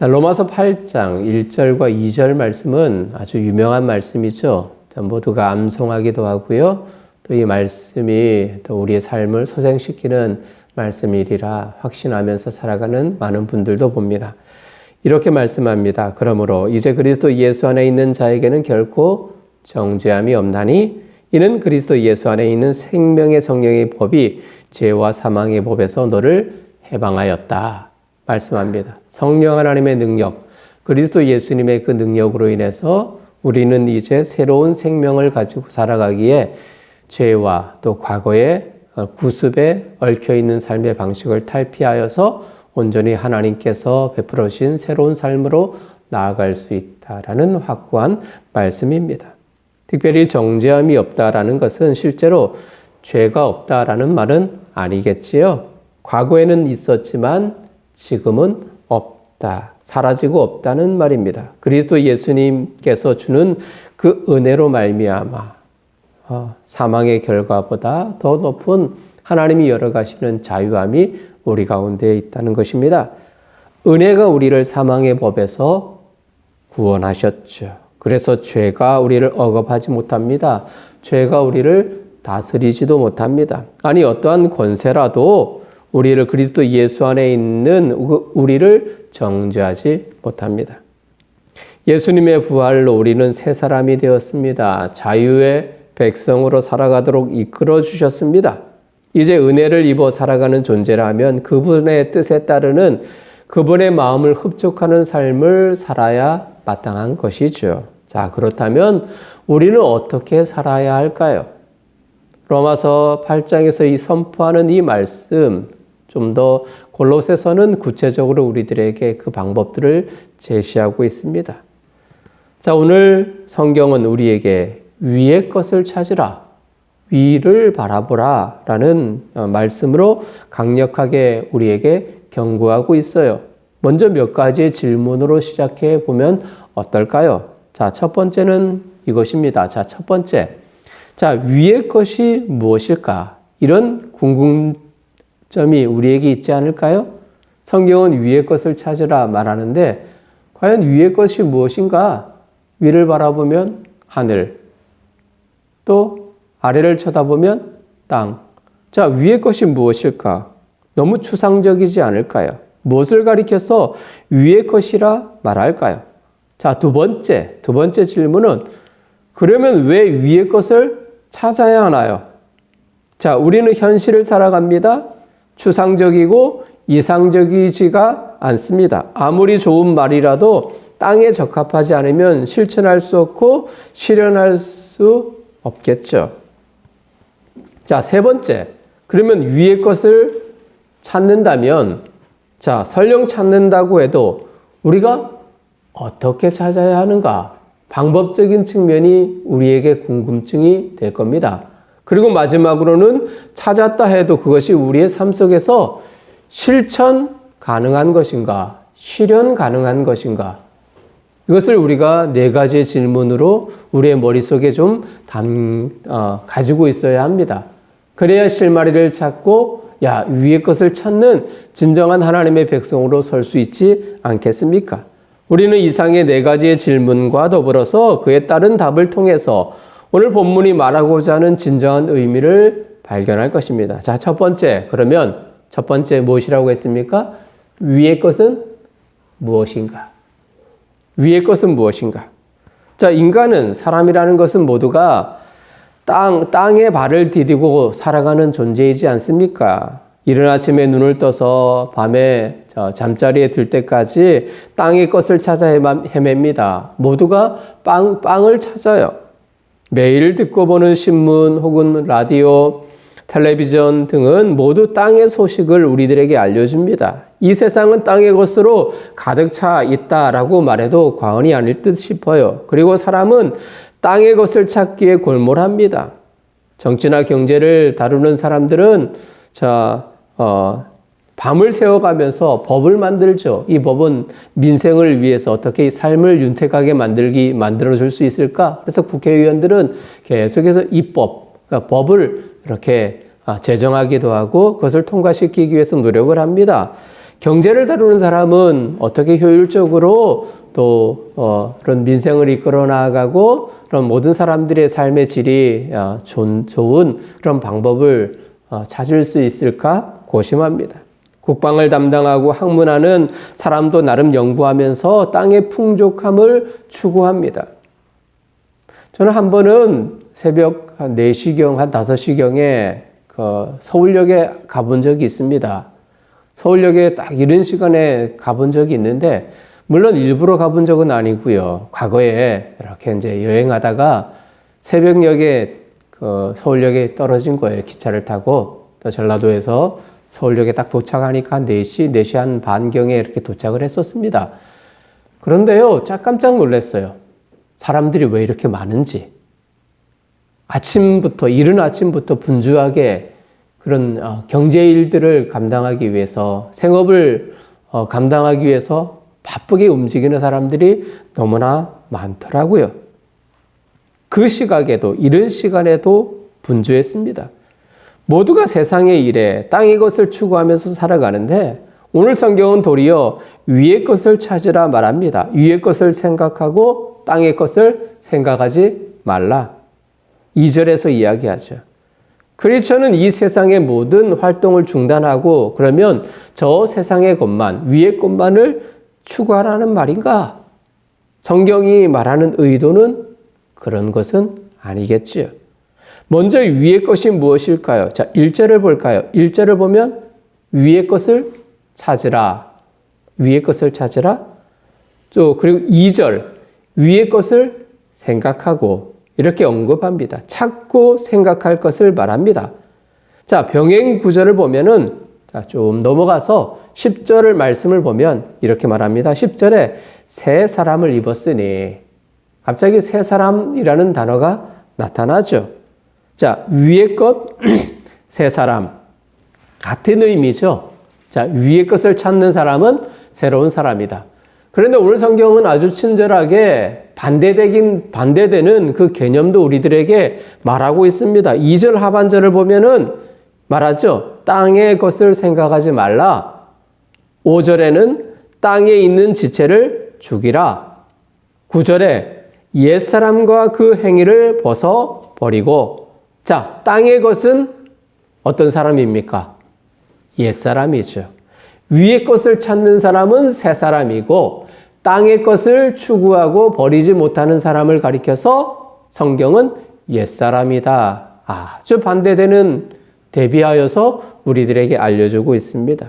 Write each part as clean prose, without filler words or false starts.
로마서 8장 1절과 2절 말씀은 아주 유명한 말씀이죠. 모두가 암송하기도 하고요. 또 이 말씀이 또 우리의 삶을 소생시키는 말씀이리라 확신하면서 살아가는 많은 분들도 봅니다. 이렇게 말씀합니다. 그러므로 이제 그리스도 예수 안에 있는 자에게는 결코 정죄함이 없나니 이는 그리스도 예수 안에 있는 생명의 성령의 법이 죄와 사망의 법에서 너를 해방하였다 말씀합니다. 성령 하나님의 능력, 그리스도 예수님의 그 능력으로 인해서 우리는 이제 새로운 생명을 가지고 살아가기에 죄와 또 과거의 구습에 얽혀있는 삶의 방식을 탈피하여서 온전히 하나님께서 베풀어 주신 새로운 삶으로 나아갈 수 있다라는 확고한 말씀입니다. 특별히 정죄함이 없다라는 것은 실제로 죄가 없다라는 말은 아니겠지요. 과거에는 있었지만 지금은 없다, 사라지고 없다는 말입니다. 그리스도 예수님께서 주는 그 은혜로 말미암아 사망의 결과보다 더 높은 하나님이 열어가시는 자유함이 우리 가운데 있다는 것입니다. 은혜가 우리를 사망의 법에서 구원하셨죠. 그래서 죄가 우리를 억압하지 못합니다. 죄가 우리를 다스리지도 못합니다. 아니 어떠한 권세라도 우리를 그리스도 예수 안에 있는 우리를 정죄하지 못합니다. 예수님의 부활로 우리는 새 사람이 되었습니다. 자유의 백성으로 살아가도록 이끌어 주셨습니다. 이제 은혜를 입어 살아가는 존재라면 그분의 뜻에 따르는 그분의 마음을 흡족하는 삶을 살아야 마땅한 것이죠. 자, 그렇다면 우리는 어떻게 살아야 할까요? 로마서 8장에서 이 선포하는 이 말씀, 좀 더 골로새서는 구체적으로 우리들에게 그 방법들을 제시하고 있습니다. 자, 오늘 성경은 우리에게 위의 것을 찾으라, 위를 바라보라 라는 말씀으로 강력하게 우리에게 경고하고 있어요. 먼저 몇 가지의 질문으로 시작해 보면 어떨까요? 자, 첫 번째는 이것입니다. 자, 첫 번째. 자, 위의 것이 무엇일까? 이런 궁금점이 우리에게 있지 않을까요? 성경은 위의 것을 찾으라 말하는데 과연 위의 것이 무엇인가? 위를 바라보면 하늘, 또 아래를 쳐다보면 땅. 자, 위의 것이 무엇일까? 너무 추상적이지 않을까요? 무엇을 가리켜서 위의 것이라 말할까요? 자, 두 번째 질문은 그러면 왜 위의 것을 찾아야 하나요? 자, 우리는 현실을 살아갑니다. 추상적이고 이상적이지가 않습니다. 아무리 좋은 말이라도 땅에 적합하지 않으면 실천할 수 없고 실현할 수 없겠죠. 자, 세 번째. 그러면 위의 것을 찾는다면, 자, 설령 찾는다고 해도 우리가 어떻게 찾아야 하는가? 방법적인 측면이 우리에게 궁금증이 될 겁니다. 그리고 마지막으로는 찾았다 해도 그것이 우리의 삶 속에서 실천 가능한 것인가? 실현 가능한 것인가? 이것을 우리가 네 가지의 질문으로 우리의 머릿속에 좀 가지고 있어야 합니다. 그래야 실마리를 찾고 위의 것을 찾는 진정한 하나님의 백성으로 설 수 있지 않겠습니까? 우리는 이상의 네 가지의 질문과 더불어서 그에 따른 답을 통해서 오늘 본문이 말하고자 하는 진정한 의미를 발견할 것입니다. 자, 그러면 첫 번째 무엇이라고 했습니까? 위의 것은 무엇인가? 위의 것은 무엇인가? 자, 인간은, 사람이라는 것은 모두가 땅에 발을 디디고 살아가는 존재이지 않습니까? 이른 아침에 눈을 떠서 밤에 잠자리에 들 때까지 땅의 것을 찾아 헤맵니다. 모두가 빵을 찾아요. 매일 듣고 보는 신문 혹은 라디오, 텔레비전 등은 모두 땅의 소식을 우리들에게 알려줍니다. 이 세상은 땅의 것으로 가득 차 있다라고 말해도 과언이 아닐 듯 싶어요. 그리고 사람은 땅의 것을 찾기에 골몰합니다. 정치나 경제를 다루는 사람들은 밤을 새워가면서 법을 만들죠. 이 법은 민생을 위해서 어떻게 삶을 윤택하게 만들어줄 수 있을까? 그래서 국회의원들은 계속해서 입법, 그러니까 법을 이렇게 제정하기도 하고 그것을 통과시키기 위해서 노력을 합니다. 경제를 다루는 사람은 어떻게 효율적으로 또 그런 민생을 이끌어 나가고 그런 모든 사람들의 삶의 질이 좋은 그런 방법을 찾을 수 있을까 고심합니다. 국방을 담당하고 학문하는 사람도 나름 연구하면서 땅의 풍족함을 추구합니다. 저는 한 번은 새벽 한 4시경, 한 5시경에 서울역에 가본 적이 있습니다. 서울역에 딱 이런 시간에 가본 적이 있는데, 물론 일부러 가본 적은 아니고요. 과거에 이렇게 이제 여행하다가 새벽역에 서울역에 떨어진 거예요. 기차를 타고. 또 전라도에서 서울역에 딱 도착하니까 한 4시 한 반경에 이렇게 도착을 했었습니다. 그런데요, 깜짝 놀랐어요. 사람들이 왜 이렇게 많은지. 이른 아침부터 분주하게 그런 경제 일들을 감당하기 위해서, 생업을 감당하기 위해서 바쁘게 움직이는 사람들이 너무나 많더라고요. 그 시각에도, 이른 시간에도 분주했습니다. 모두가 세상의 일에 땅의 것을 추구하면서 살아가는데, 오늘 성경은 도리어 위의 것을 찾으라 말합니다. 위의 것을 생각하고 땅의 것을 생각하지 말라. 2절에서 이야기하죠. 크리스천은 이 세상의 모든 활동을 중단하고 그러면 저 세상의 것만, 위의 것만을 추구하라는 말인가? 성경이 말하는 의도는 그런 것은 아니겠지요. 먼저 위의 것이 무엇일까요? 자, 1절을 볼까요? 1절을 보면 위의 것을 찾으라. 위의 것을 찾으라. 또 그리고 2절 위의 것을 생각하고 이렇게 언급합니다. 찾고 생각할 것을 말합니다. 자, 병행 구절을 보면은 좀 넘어가서 10절을 말씀을 보면 이렇게 말합니다. 10절에 새 사람을 입었으니, 갑자기 새 사람이라는 단어가 나타나죠. 자, 위의 것, 새 사람. 같은 의미죠. 자, 위의 것을 찾는 사람은 새로운 사람이다. 그런데 오늘 성경은 아주 친절하게 반대되는 그 개념도 우리들에게 말하고 있습니다. 2절 하반절을 보면은 말하죠. 땅의 것을 생각하지 말라. 5절에는 땅에 있는 지체를 죽이라. 9절에 옛사람과 그 행위를 벗어버리고. 자, 땅의 것은 어떤 사람입니까? 옛사람이죠. 위의 것을 찾는 사람은 새 사람이고, 땅의 것을 추구하고 버리지 못하는 사람을 가리켜서 성경은 옛사람이다. 아주 대비하여서 우리들에게 알려주고 있습니다.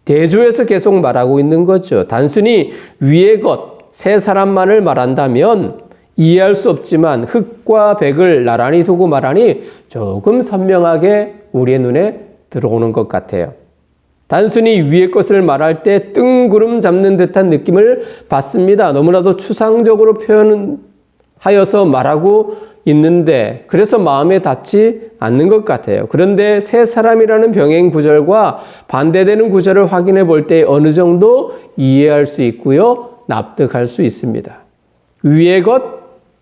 대조에서 계속 말하고 있는 거죠. 단순히 위의 것, 새 사람만을 말한다면 이해할 수 없지만 흑과 백을 나란히 두고 말하니 조금 선명하게 우리의 눈에 들어오는 것 같아요. 단순히 위의 것을 말할 때 뜬구름 잡는 듯한 느낌을 받습니다. 너무나도 추상적으로 표현하여서 말하고 있는데, 그래서 마음에 닿지 않는 것 같아요. 그런데 새 사람이라는 병행 구절과 반대되는 구절을 확인해 볼 때 어느 정도 이해할 수 있고요, 납득할 수 있습니다. 위의 것,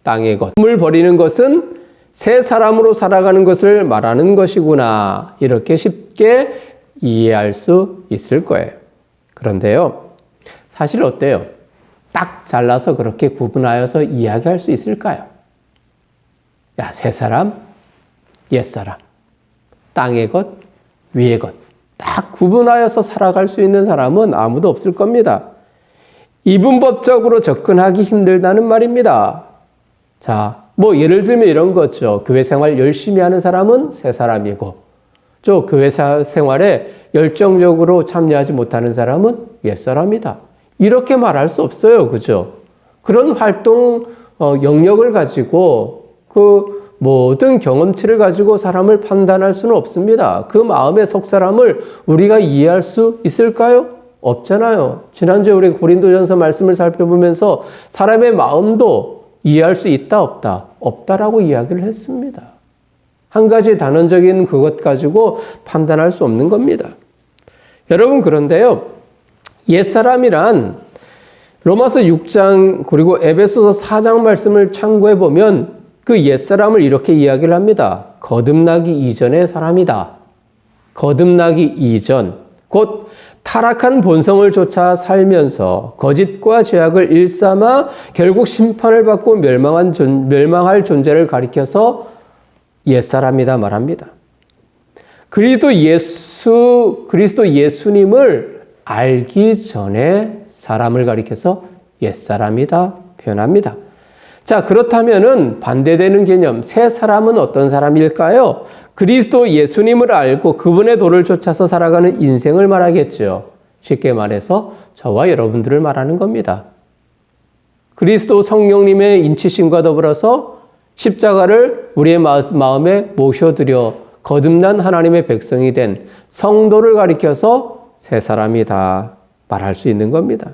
땅의 것. 을 버리는 것은 새 사람으로 살아가는 것을 말하는 것이구나. 이렇게 쉽게 이해할 수 있을 거예요. 그런데요, 사실 어때요? 딱 잘라서 그렇게 구분하여서 이야기할 수 있을까요? 야, 새 사람, 옛 사람, 땅의 것, 위의 것. 딱 구분하여서 살아갈 수 있는 사람은 아무도 없을 겁니다. 이분법적으로 접근하기 힘들다는 말입니다. 자, 예를 들면 이런 거죠. 교회 생활 열심히 하는 사람은 새 사람이고, 또 교회 생활에 열정적으로 참여하지 못하는 사람은 옛사람이다. 이렇게 말할 수 없어요. 그죠? 그런 활동 영역을 가지고 그 모든 경험치를 가지고 사람을 판단할 수는 없습니다. 그 마음의 속사람을 우리가 이해할 수 있을까요? 없잖아요. 지난주에 우리 고린도전서 말씀을 살펴보면서 사람의 마음도 이해할 수 있다, 없다? 없다라고 이야기를 했습니다. 한 가지 단언적인 그것 가지고 판단할 수 없는 겁니다. 여러분, 그런데요, 옛사람이란 로마서 6장 그리고 에베소서 4장 말씀을 참고해 보면 그 옛사람을 이렇게 이야기를 합니다. 거듭나기 이전의 사람이다. 거듭나기 이전, 곧 타락한 본성을 쫓아 살면서 거짓과 죄악을 일삼아 결국 심판을 받고 멸망할 존재를 가리켜서 옛사람이다 말합니다. 그리스도 예수님을 알기 전에 사람을 가리켜서 옛사람이다 표현합니다. 자, 그렇다면은 반대되는 개념, 새 사람은 어떤 사람일까요? 그리스도 예수님을 알고 그분의 도를 쫓아서 살아가는 인생을 말하겠죠. 쉽게 말해서 저와 여러분들을 말하는 겁니다. 그리스도 성령님의 인치심과 더불어서 십자가를 우리의 마음에 모셔드려 거듭난 하나님의 백성이 된 성도를 가리켜서 새 사람이다 말할 수 있는 겁니다.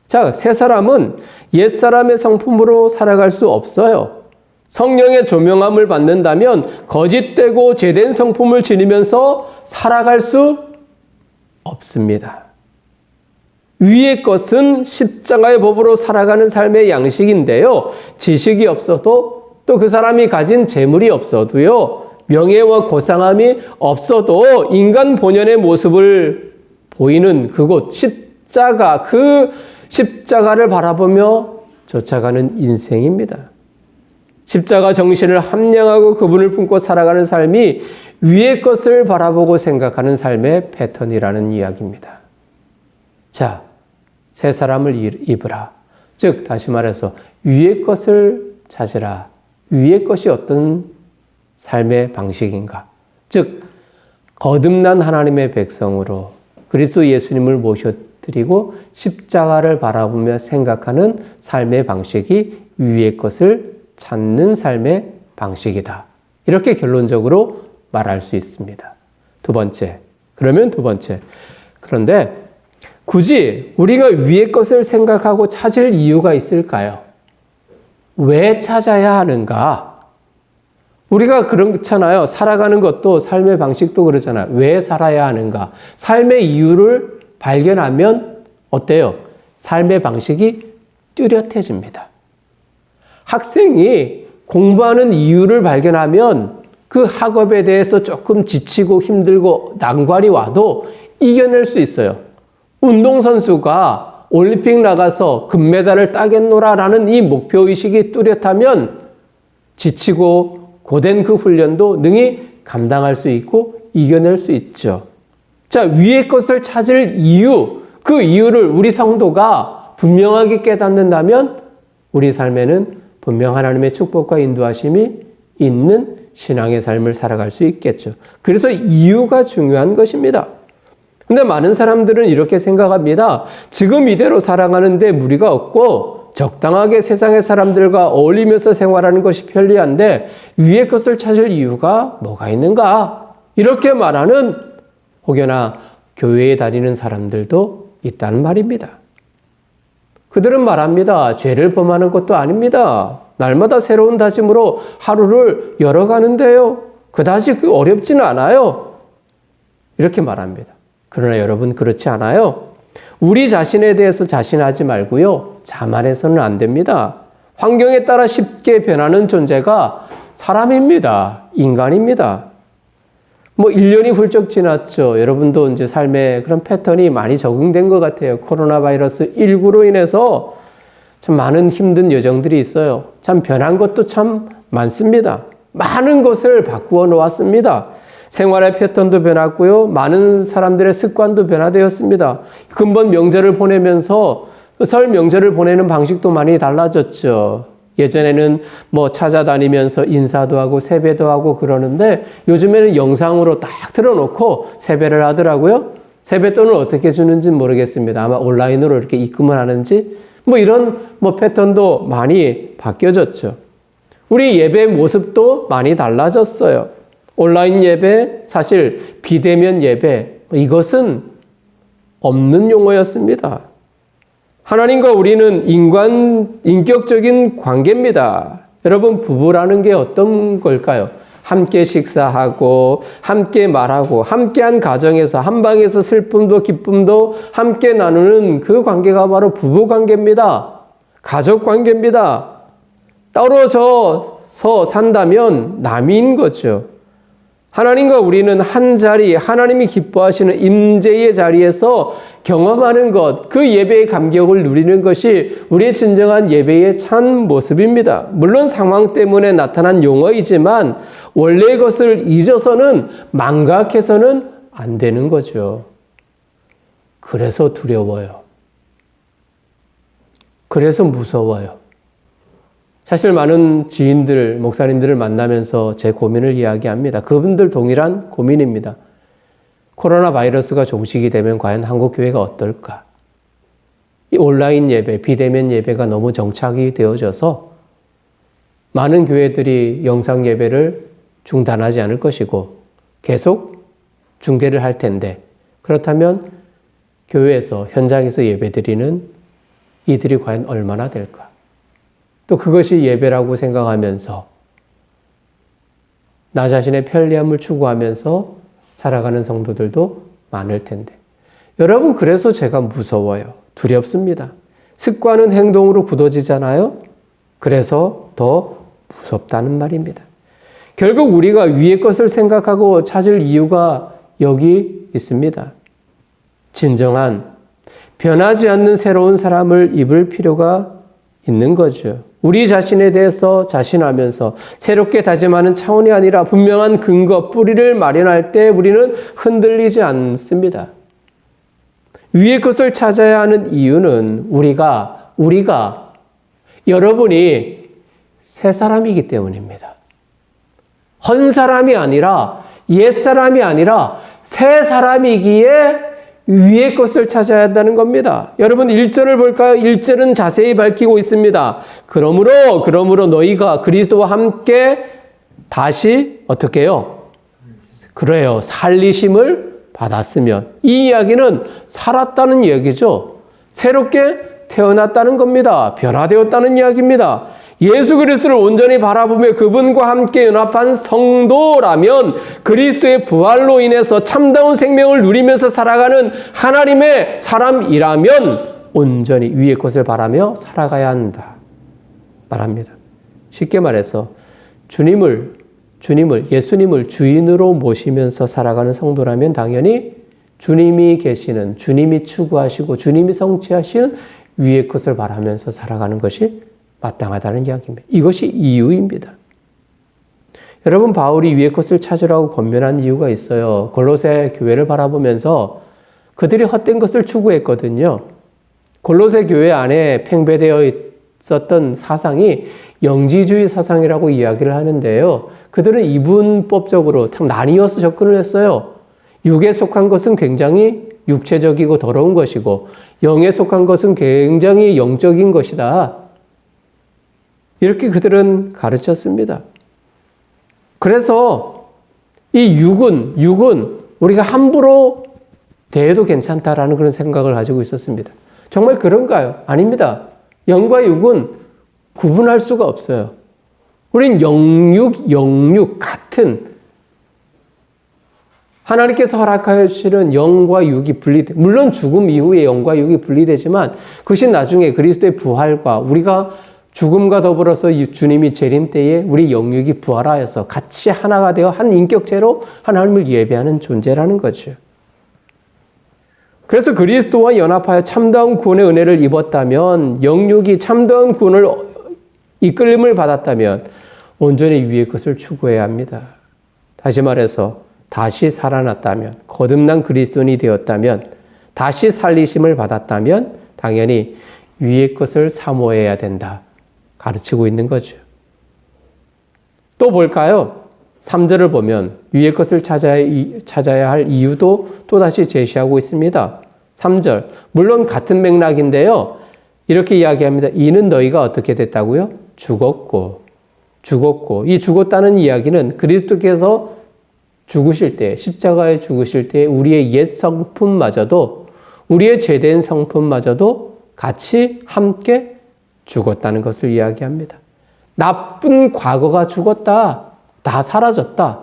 자, 새 사람은 옛 사람의 성품으로 살아갈 수 없어요. 성령의 조명함을 받는다면 거짓되고 죄된 성품을 지니면서 살아갈 수 없습니다. 위의 것은 십자가의 법으로 살아가는 삶의 양식인데요. 지식이 없어도 또 그 사람이 가진 재물이 없어도요. 명예와 고상함이 없어도 인간 본연의 모습을 보이는 그곳 십자가, 그 십자가를 바라보며 쫓아가는 인생입니다. 십자가 정신을 함량하고 그분을 품고 살아가는 삶이 위의 것을 바라보고 생각하는 삶의 패턴이라는 이야기입니다. 자, 새 사람을 입으라. 즉 다시 말해서 위의 것을 찾으라. 위의 것이 어떤 삶의 방식인가? 즉 거듭난 하나님의 백성으로 그리스도 예수님을 모셔드리고 십자가를 바라보며 생각하는 삶의 방식이 위의 것을 찾는 삶의 방식이다. 이렇게 결론적으로 말할 수 있습니다. 두 번째. 그런데 굳이 우리가 위의 것을 생각하고 찾을 이유가 있을까요? 왜 찾아야 하는가? 우리가 그렇잖아요. 살아가는 것도 삶의 방식도 그러잖아요. 왜 살아야 하는가? 삶의 이유를 발견하면 어때요? 삶의 방식이 뚜렷해집니다. 학생이 공부하는 이유를 발견하면 그 학업에 대해서 조금 지치고 힘들고 난관이 와도 이겨낼 수 있어요. 운동선수가 올림픽 나가서 금메달을 따겠노라라는 이 목표의식이 뚜렷하면 지치고 고된 그 훈련도 능히 감당할 수 있고 이겨낼 수 있죠. 자, 위의 것을 찾을 이유, 그 이유를 우리 성도가 분명하게 깨닫는다면 우리 삶에는 분명 하나님의 축복과 인도하심이 있는 신앙의 삶을 살아갈 수 있겠죠. 그래서 이유가 중요한 것입니다. 근데 많은 사람들은 이렇게 생각합니다. 지금 이대로 살아가는데 무리가 없고 적당하게 세상의 사람들과 어울리면서 생활하는 것이 편리한데 위의 것을 찾을 이유가 뭐가 있는가? 이렇게 말하는 혹여나 교회에 다니는 사람들도 있다는 말입니다. 그들은 말합니다. 죄를 범하는 것도 아닙니다. 날마다 새로운 다짐으로 하루를 열어가는데요. 그다지 어렵지는 않아요. 이렇게 말합니다. 그러나 여러분 그렇지 않아요. 우리 자신에 대해서 자신하지 말고요. 자만해서는 안 됩니다. 환경에 따라 쉽게 변하는 존재가 사람입니다. 인간입니다. 1년이 훌쩍 지났죠. 여러분도 이제 삶에 그런 패턴이 많이 적응된 것 같아요. 코로나 바이러스 19로 인해서 참 많은 힘든 여정들이 있어요. 참 변한 것도 참 많습니다. 많은 것을 바꾸어 놓았습니다. 생활의 패턴도 변했고요. 많은 사람들의 습관도 변화되었습니다. 근본 명절을 보내면서 설 명절을 보내는 방식도 많이 달라졌죠. 예전에는 찾아다니면서 인사도 하고 세배도 하고 그러는데 요즘에는 영상으로 딱 틀어놓고 세배를 하더라고요. 세뱃돈을 어떻게 주는지 모르겠습니다. 아마 온라인으로 이렇게 입금을 하는지 이런 패턴도 많이 바뀌어졌죠. 우리 예배 모습도 많이 달라졌어요. 온라인 예배, 사실 비대면 예배, 이것은 없는 용어였습니다. 하나님과 우리는 인격적인 관계입니다. 여러분, 부부라는 게 어떤 걸까요? 함께 식사하고, 함께 말하고, 함께한 가정에서, 한 방에서 슬픔도 기쁨도 함께 나누는 그 관계가 바로 부부 관계입니다. 가족 관계입니다. 떨어져서 산다면 남인 거죠. 하나님과 우리는 한 자리, 하나님이 기뻐하시는 임재의 자리에서 경험하는 것, 그 예배의 감격을 누리는 것이 우리의 진정한 예배의 참 모습입니다. 물론 상황 때문에 나타난 용어이지만 원래의 것을 잊어서는 망각해서는 안 되는 거죠. 그래서 두려워요. 그래서 무서워요. 사실 많은 지인들, 목사님들을 만나면서 제 고민을 이야기합니다. 그분들 동일한 고민입니다. 코로나 바이러스가 종식이 되면 과연 한국 교회가 어떨까? 이 온라인 예배, 비대면 예배가 너무 정착이 되어져서 많은 교회들이 영상 예배를 중단하지 않을 것이고 계속 중계를 할 텐데, 그렇다면 교회에서, 현장에서 예배드리는 이들이 과연 얼마나 될까? 또 그것이 예배라고 생각하면서 나 자신의 편리함을 추구하면서 살아가는 성도들도 많을 텐데, 여러분, 그래서 제가 무서워요. 두렵습니다. 습관은 행동으로 굳어지잖아요. 그래서 더 무섭다는 말입니다. 결국 우리가 위의 것을 생각하고 찾을 이유가 여기 있습니다. 진정한 변하지 않는 새로운 사람을 입을 필요가 있는 거죠. 우리 자신에 대해서 자신하면서 새롭게 다짐하는 차원이 아니라 분명한 근거, 뿌리를 마련할 때 우리는 흔들리지 않습니다. 위의 것을 찾아야 하는 이유는 우리가 여러분이 새 사람이기 때문입니다. 헌 사람이 아니라, 옛 사람이 아니라 새 사람이기에 위의 것을 찾아야 한다는 겁니다. 여러분 1절을 볼까요? 1절은 자세히 밝히고 있습니다. 그러므로 너희가 그리스도와 함께 다시 어떻게 해요? 그래요. 살리심을 받았으면. 이 이야기는 살았다는 얘기죠. 새롭게 태어났다는 겁니다. 변화되었다는 이야기입니다. 예수 그리스도를 온전히 바라보며 그분과 함께 연합한 성도라면 그리스도의 부활로 인해서 참다운 생명을 누리면서 살아가는 하나님의 사람이라면 온전히 위의 것을 바라며 살아가야 한다 말합니다. 쉽게 말해서 예수님을 주인으로 모시면서 살아가는 성도라면 당연히 주님이 계시는, 주님이 추구하시고 주님이 성취하시는 위의 것을 바라면서 살아가는 것이 마땅하다는 이야기입니다. 이것이 이유입니다. 여러분, 바울이 위의 것을 찾으라고 권면한 이유가 있어요. 골로새 교회를 바라보면서 그들이 헛된 것을 추구했거든요. 골로새 교회 안에 팽배되어 있었던 사상이 영지주의 사상이라고 이야기를 하는데요. 그들은 이분법적으로 참 나뉘어서 접근을 했어요. 육에 속한 것은 굉장히 육체적이고 더러운 것이고 영에 속한 것은 굉장히 영적인 것이다. 이렇게 그들은 가르쳤습니다. 그래서 이 육은 우리가 함부로 대해도 괜찮다라는 그런 생각을 가지고 있었습니다. 정말 그런가요? 아닙니다. 영과 육은 구분할 수가 없어요. 우린 영육 같은, 하나님께서 허락하여 주시는 영과 육이 물론 죽음 이후에 영과 육이 분리되지만 그것이 나중에 그리스도의 부활과 우리가 죽음과 더불어서 주님이 재림 때에 우리 영육이 부활하여서 같이 하나가 되어 한 인격체로 하나님을 예배하는 존재라는 거죠. 그래서 그리스도와 연합하여 참다운 구원의 은혜를 입었다면, 영육이 참다운 구원을 이끌림을 받았다면 온전히 위의 것을 추구해야 합니다. 다시 말해서 다시 살아났다면, 거듭난 그리스도인이 되었다면, 다시 살리심을 받았다면 당연히 위의 것을 사모해야 된다. 가르치고 있는 거죠. 또 볼까요? 3절을 보면 위의 것을 찾아야 할 이유도 또다시 제시하고 있습니다. 3절. 물론 같은 맥락인데요. 이렇게 이야기합니다. 이는 너희가 어떻게 됐다고요? 죽었고. 이 죽었다는 이야기는 그리스도께서 죽으실 때, 십자가에 죽으실 때 우리의 옛 성품마저도, 우리의 죄된 성품마저도 같이 함께 죽었다는 것을 이야기합니다. 나쁜 과거가 죽었다. 다 사라졌다.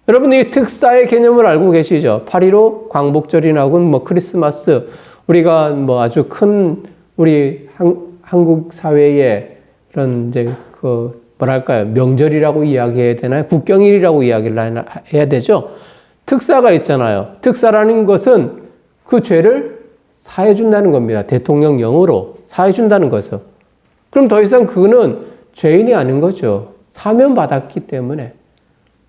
여러분, 이 특사의 개념을 알고 계시죠? 8.15 광복절이나고 크리스마스, 우리가 아주 큰 우리 한국 사회의 그런 이제 그 뭐랄까요? 명절이라고 이야기해야 되나요? 국경일이라고 이야기를 해야 되죠? 특사가 있잖아요. 특사라는 것은 그 죄를 사해준다는 겁니다. 대통령령으로 사해준다는 것은. 그럼 더 이상 그는 죄인이 아닌 거죠. 사면받았기 때문에.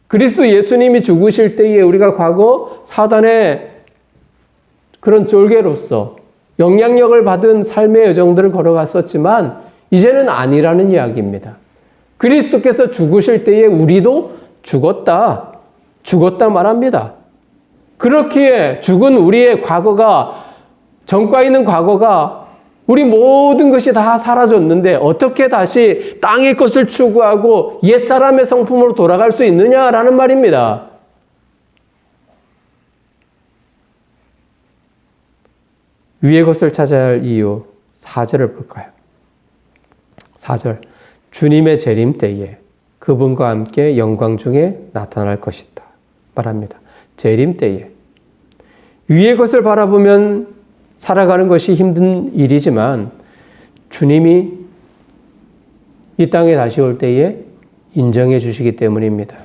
그리스도 예수님이 죽으실 때에 우리가 과거 사단의 그런 쫄개로서 영향력을 받은 삶의 여정들을 걸어갔었지만 이제는 아니라는 이야기입니다. 그리스도께서 죽으실 때에 우리도 죽었다 말합니다. 그렇기에 죽은 우리의 과거가, 전과 있는 과거가 우리 모든 것이 다 사라졌는데 어떻게 다시 땅의 것을 추구하고 옛사람의 성품으로 돌아갈 수 있느냐라는 말입니다. 위의 것을 찾아야 할 이유, 4절을 볼까요? 4절. 주님의 재림 때에 그분과 함께 영광 중에 나타날 것이다 말합니다. 재림 때에. 위의 것을 바라보면 살아가는 것이 힘든 일이지만 주님이 이 땅에 다시 올 때에 인정해 주시기 때문입니다.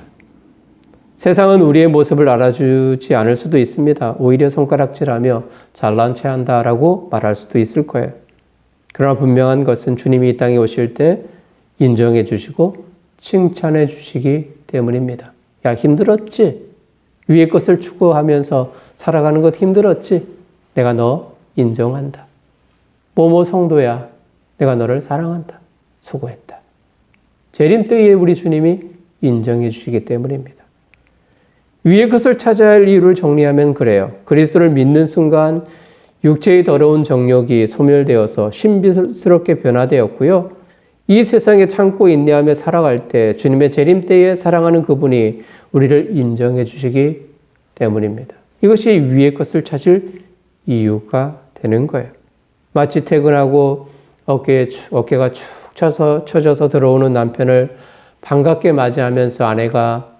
세상은 우리의 모습을 알아주지 않을 수도 있습니다. 오히려 손가락질하며 잘난 체 한다라고 말할 수도 있을 거예요. 그러나 분명한 것은 주님이 이 땅에 오실 때 인정해 주시고 칭찬해 주시기 때문입니다. 야, 힘들었지? 위의 것을 추구하면서 살아가는 것 힘들었지? 내가 너 인정한다. 뭐뭐 성도야, 내가 너를 사랑한다. 수고했다. 재림 때에 우리 주님이 인정해 주시기 때문입니다. 위의 것을 찾아야 할 이유를 정리하면 그래요. 그리스도를 믿는 순간 육체의 더러운 정욕이 소멸되어서 신비스럽게 변화되었고요. 이 세상에 참고 인내하며 살아갈 때 주님의 재림 때에 사랑하는 그분이 우리를 인정해 주시기 때문입니다. 이것이 위의 것을 찾을 이유가 되는 거예요. 마치 퇴근하고 어깨가 축 처져서 들어오는 남편을 반갑게 맞이하면서 아내가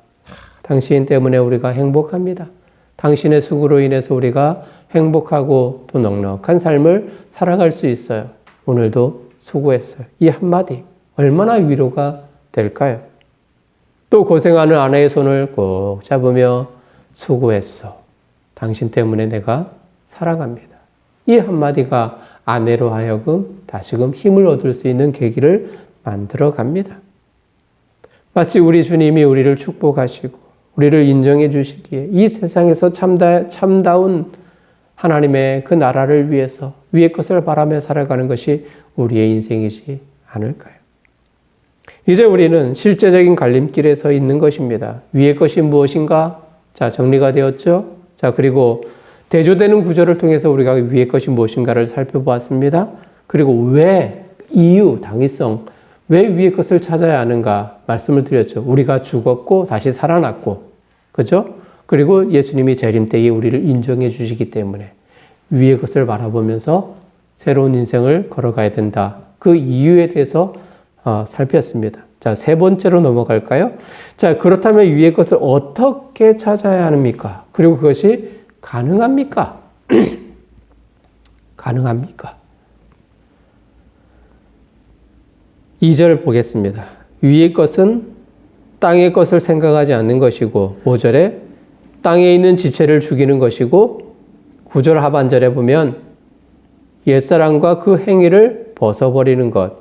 당신 때문에 우리가 행복합니다. 당신의 수고로 인해서 우리가 행복하고 또 넉넉한 삶을 살아갈 수 있어요. 오늘도 수고했어요. 이 한마디 얼마나 위로가 될까요? 또 고생하는 아내의 손을 꼭 잡으며 수고했어. 당신 때문에 내가 살아갑니다. 이 한마디가 아내로 하여금 다시금 힘을 얻을 수 있는 계기를 만들어 갑니다. 마치 우리 주님이 우리를 축복하시고 우리를 인정해 주시기에 이 세상에서 참다운 하나님의 그 나라를 위해서 위의 것을 바라며 살아가는 것이 우리의 인생이지 않을까요? 이제 우리는 실제적인 갈림길에 서 있는 것입니다. 위의 것이 무엇인가? 자, 정리가 되었죠? 자, 그리고 대조되는 구절을 통해서 우리가 위의 것이 무엇인가를 살펴보았습니다. 그리고 왜, 이유, 당위성, 왜 위의 것을 찾아야 하는가 말씀을 드렸죠. 우리가 죽었고 다시 살아났고, 그죠? 그리고 예수님이 재림 때에 우리를 인정해 주시기 때문에 위의 것을 바라보면서 새로운 인생을 걸어가야 된다. 그 이유에 대해서 살폈습니다. 자, 세 번째로 넘어갈까요? 자, 그렇다면 위의 것을 어떻게 찾아야 합니까? 그리고 그것이 가능합니까? 가능합니까? 2절 보겠습니다. 위의 것은 땅의 것을 생각하지 않는 것이고 5절에 땅에 있는 지체를 죽이는 것이고 9절 하반절에 보면 옛사람과 그 행위를 벗어버리는 것,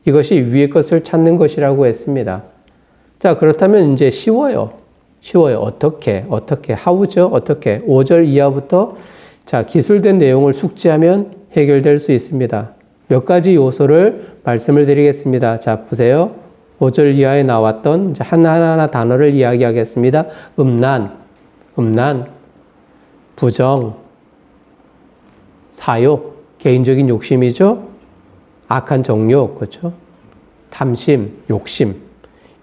이것이 위의 것을 찾는 것이라고 했습니다. 자, 그렇다면 이제 쉬워요. 어떻게? how죠? 어떻게? 5절 이하부터 자, 기술된 내용을 숙지하면 해결될 수 있습니다. 몇 가지 요소를 말씀을 드리겠습니다. 자, 보세요. 5절 이하에 나왔던 하나하나 단어를 이야기하겠습니다. 음란, 부정, 사욕, 개인적인 욕심이죠. 악한 정욕, 그렇죠? 탐심, 욕심.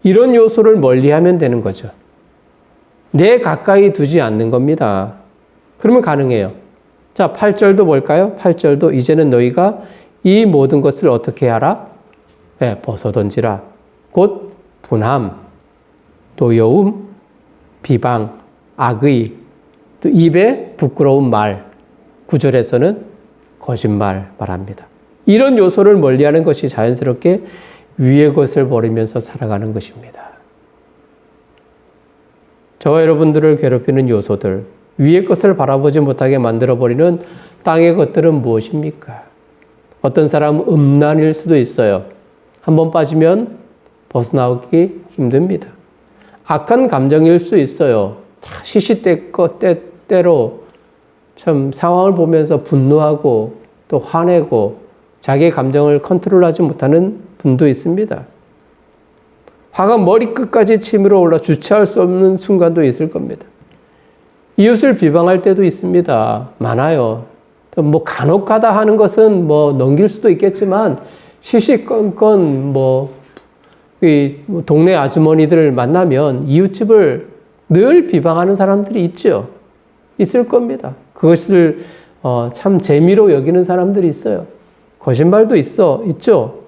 이런 요소를 멀리하면 되는 거죠. 내 가까이 두지 않는 겁니다. 그러면 가능해요. 자, 8절도 볼까요? 8절도 이제는 너희가 이 모든 것을 어떻게 하라? 네, 벗어던지라. 곧 분함, 노여움, 비방, 악의, 또 입에 부끄러운 말, 9절에서는 거짓말 말합니다. 이런 요소를 멀리하는 것이 자연스럽게 위의 것을 버리면서 살아가는 것입니다. 저와 여러분들을 괴롭히는 요소들, 위의 것을 바라보지 못하게 만들어버리는 땅의 것들은 무엇입니까? 어떤 사람은 음란일 수도 있어요. 한번 빠지면 벗어나오기 힘듭니다. 악한 감정일 수 있어요. 시시때때로 참 상황을 보면서 분노하고 또 화내고 자기의 감정을 컨트롤하지 못하는 분도 있습니다. 화가 머리끝까지 치밀어 올라 주체할 수 없는 순간도 있을 겁니다. 이웃을 비방할 때도 있습니다. 많아요. 뭐 간혹가다 하는 것은 뭐 넘길 수도 있겠지만 시시건건 이 동네 아주머니들을 만나면 이웃집을 늘 비방하는 사람들이 있죠. 있을 겁니다. 그것을 참 재미로 여기는 사람들이 있어요. 거짓말도 있죠.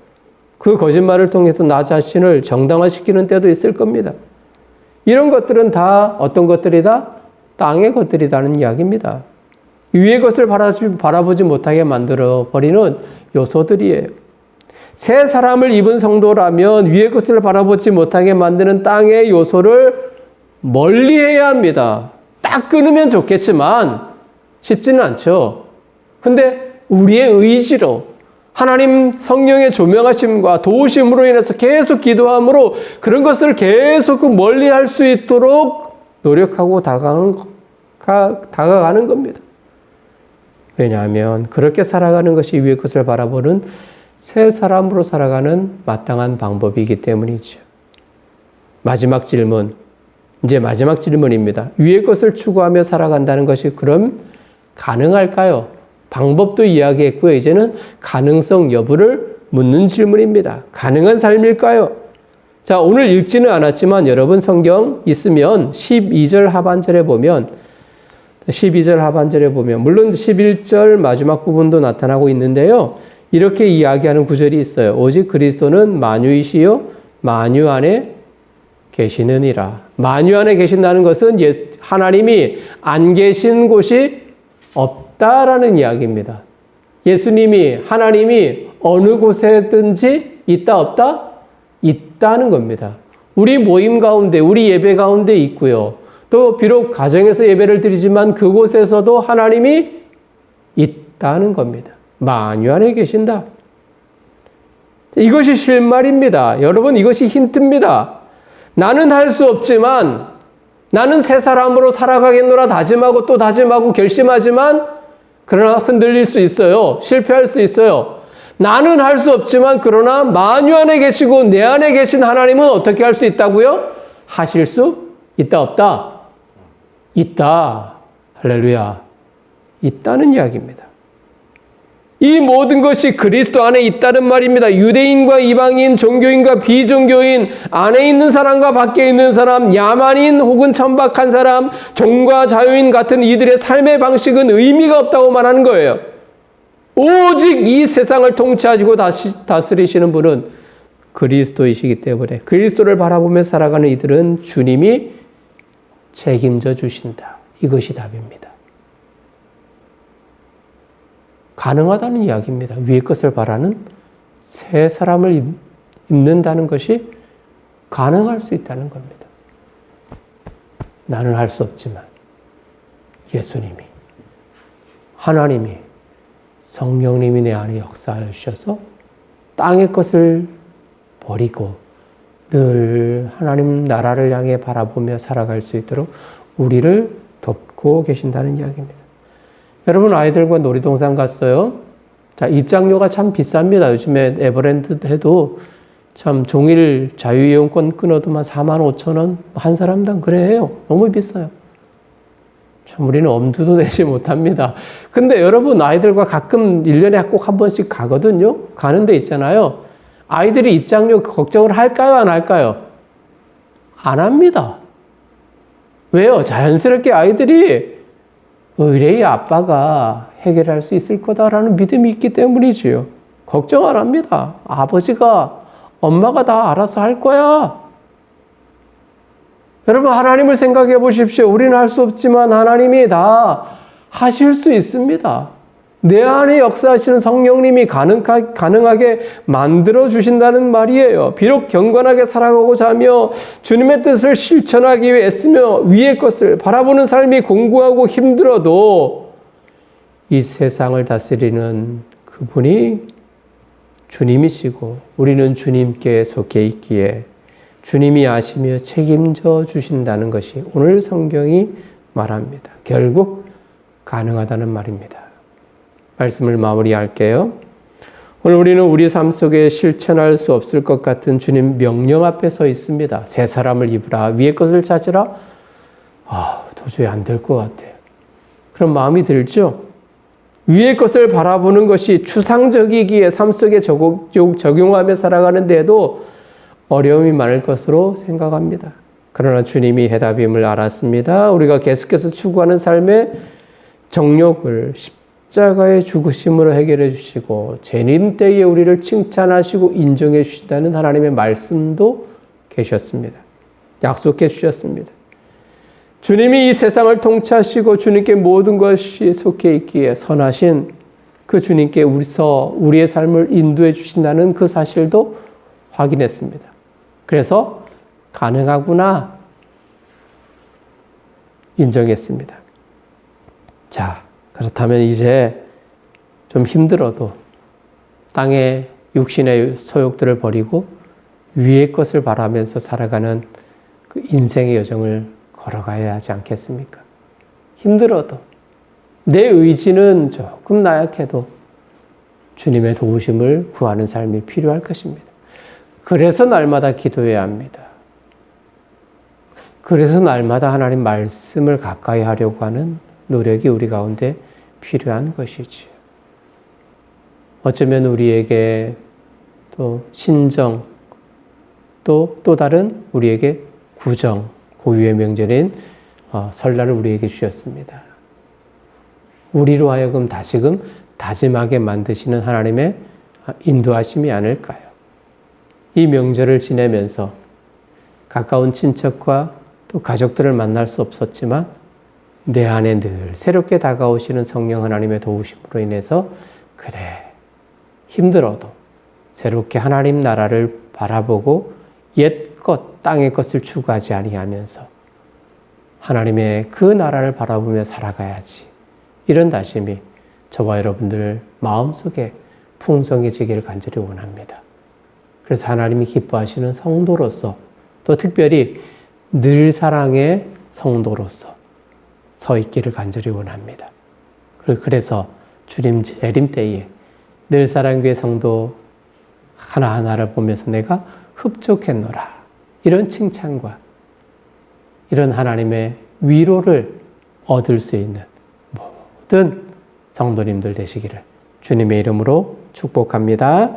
그 거짓말을 통해서 나 자신을 정당화시키는 때도 있을 겁니다. 이런 것들은 다 어떤 것들이다? 땅의 것들이라는 이야기입니다. 위의 것을 바라보지 못하게 만들어버리는 요소들이에요. 새 사람을 입은 성도라면 위의 것을 바라보지 못하게 만드는 땅의 요소를 멀리해야 합니다. 딱 끊으면 좋겠지만 쉽지는 않죠. 근데 우리의 의지로 하나님 성령의 조명하심과 도우심으로 인해서 계속 기도함으로 그런 것을 계속 멀리할 수 있도록 노력하고 다가가는 겁니다. 왜냐하면 그렇게 살아가는 것이 위의 것을 바라보는 새 사람으로 살아가는 마땅한 방법이기 때문이죠. 마지막 질문, 이제 마지막 질문입니다. 위의 것을 추구하며 살아간다는 것이 그럼 가능할까요? 방법도 이야기했고요. 이제는 가능성 여부를 묻는 질문입니다. 가능한 삶일까요? 자, 오늘 읽지는 않았지만 여러분 성경 있으면 12절 하반절에 보면 물론 11절 마지막 부분도 나타나고 있는데요. 이렇게 이야기하는 구절이 있어요. 오직 그리스도는 만유이시요 만유 안에 계시느니라. 만유 안에 계신다는 것은 하나님이 안 계신 곳이 없다라는 이야기입니다. 예수님이 하나님이 어느 곳에든지 있다 없다? 있다는 겁니다. 우리 모임 가운데 우리 예배 가운데 있고요. 또 비록 가정에서 예배를 드리지만 그곳에서도 하나님이 있다는 겁니다. 만유 안에 계신다. 이것이 실말입니다. 여러분 이것이 힌트입니다. 나는 할 수 없지만 나는 새 사람으로 살아가겠노라 다짐하고 또 다짐하고 결심하지만 그러나 흔들릴 수 있어요. 실패할 수 있어요. 나는 할 수 없지만 그러나 만유 안에 계시고 내 안에 계신 하나님은 어떻게 할 수 있다고요? 하실 수 있다 없다? 있다. 할렐루야. 있다는 이야기입니다. 이 모든 것이 그리스도 안에 있다는 말입니다. 유대인과 이방인, 종교인과 비종교인, 안에 있는 사람과 밖에 있는 사람, 야만인 혹은 천박한 사람, 종과 자유인 같은 이들의 삶의 방식은 의미가 없다고 말하는 거예요. 오직 이 세상을 통치하시고 다스리시는 분은 그리스도이시기 때문에 그리스도를 바라보며 살아가는 이들은 주님이 책임져 주신다. 이것이 답입니다. 가능하다는 이야기입니다. 위의 것을 바라는 새 사람을 입는다는 것이 가능할 수 있다는 겁니다. 나는 할 수 없지만 예수님이, 하나님이, 성령님이 내 안에 역사하여 주셔서 땅의 것을 버리고 늘 하나님 나라를 향해 바라보며 살아갈 수 있도록 우리를 돕고 계신다는 이야기입니다. 여러분 아이들과 놀이동산 갔어요? 자, 입장료가 참 비쌉니다. 요즘에 에버랜드 해도 참 종일 자유이용권 끊어도만 45,000원 한 사람당 그래 해요. 너무 비싸요. 참 우리는 엄두도 내지 못합니다. 근데 여러분 아이들과 가끔 1년에 꼭 한 번씩 가거든요. 가는 데 있잖아요. 아이들이 입장료 걱정을 할까요? 안 할까요? 안 합니다. 왜요? 자연스럽게 아이들이 의뢰의 아빠가 해결할 수 있을 거다라는 믿음이 있기 때문이지요. 걱정 안 합니다. 아버지가, 엄마가 다 알아서 할 거야. 여러분 하나님을 생각해 보십시오. 우리는 할 수 없지만 하나님이 다 하실 수 있습니다. 내 안에 역사하시는 성령님이 가능하게 만들어 주신다는 말이에요. 비록 경건하게 살아가고자 하며 주님의 뜻을 실천하기 위해 애쓰며 위의 것을 바라보는 삶이 공고하고 힘들어도 이 세상을 다스리는 그분이 주님이시고 우리는 주님께 속해 있기에 주님이 아시며 책임져 주신다는 것이 오늘 성경이 말합니다. 결국 가능하다는 말입니다. 말씀을 마무리할게요. 오늘 우리는 우리 삶 속에 실천할 수 없을 것 같은 주님 명령 앞에 서 있습니다. 새 사람을 입으라, 위의 것을 찾으라. 도저히 안 될 것 같아요. 그런 마음이 들죠? 위의 것을 바라보는 것이 추상적이기에 삶 속에 적용하며 살아가는데도 어려움이 많을 것으로 생각합니다. 그러나 주님이 해답임을 알았습니다. 우리가 계속해서 추구하는 삶의 정욕을 십자가의 죽으심으로 해결해 주시고 재림 때에 우리를 칭찬하시고 인정해 주신다는 하나님의 말씀도 계셨습니다. 약속해 주셨습니다. 주님이 이 세상을 통치하시고 주님께 모든 것이 속해 있기에 선하신 그 주님께 우리의 삶을 인도해 주신다는 그 사실도 확인했습니다. 그래서 가능하구나 인정했습니다. 자, 그렇다면 이제 좀 힘들어도 땅의 육신의 소욕들을 버리고 위의 것을 바라면서 살아가는 그 인생의 여정을 걸어가야 하지 않겠습니까? 힘들어도 내 의지는 조금 나약해도 주님의 도우심을 구하는 삶이 필요할 것입니다. 그래서 날마다 기도해야 합니다. 그래서 날마다 하나님 말씀을 가까이 하려고 하는 노력이 우리 가운데 필요한 것이지요. 어쩌면 우리에게 또 신정, 또 다른 우리에게 구정, 고유의 명절인 설날을 우리에게 주셨습니다. 우리로 하여금 다시금 다짐하게 만드시는 하나님의 인도하심이 아닐까요? 이 명절을 지내면서 가까운 친척과 또 가족들을 만날 수 없었지만 내 안에 늘 새롭게 다가오시는 성령 하나님의 도우심으로 인해서 그래, 힘들어도 새롭게 하나님 나라를 바라보고 옛것, 땅의 것을 추구하지 아니하면서 하나님의 그 나라를 바라보며 살아가야지. 이런 다짐이 저와 여러분들 마음속에 풍성해지기를 간절히 원합니다. 그래서 하나님이 기뻐하시는 성도로서 또 특별히 늘 사랑의 성도로서 서 있기를 간절히 원합니다. 그래서 주님 재림 때에 늘 사랑교회 성도 하나하나를 보면서 내가 흡족했노라. 이런 칭찬과 이런 하나님의 위로를 얻을 수 있는 모든 성도님들 되시기를 주님의 이름으로 축복합니다.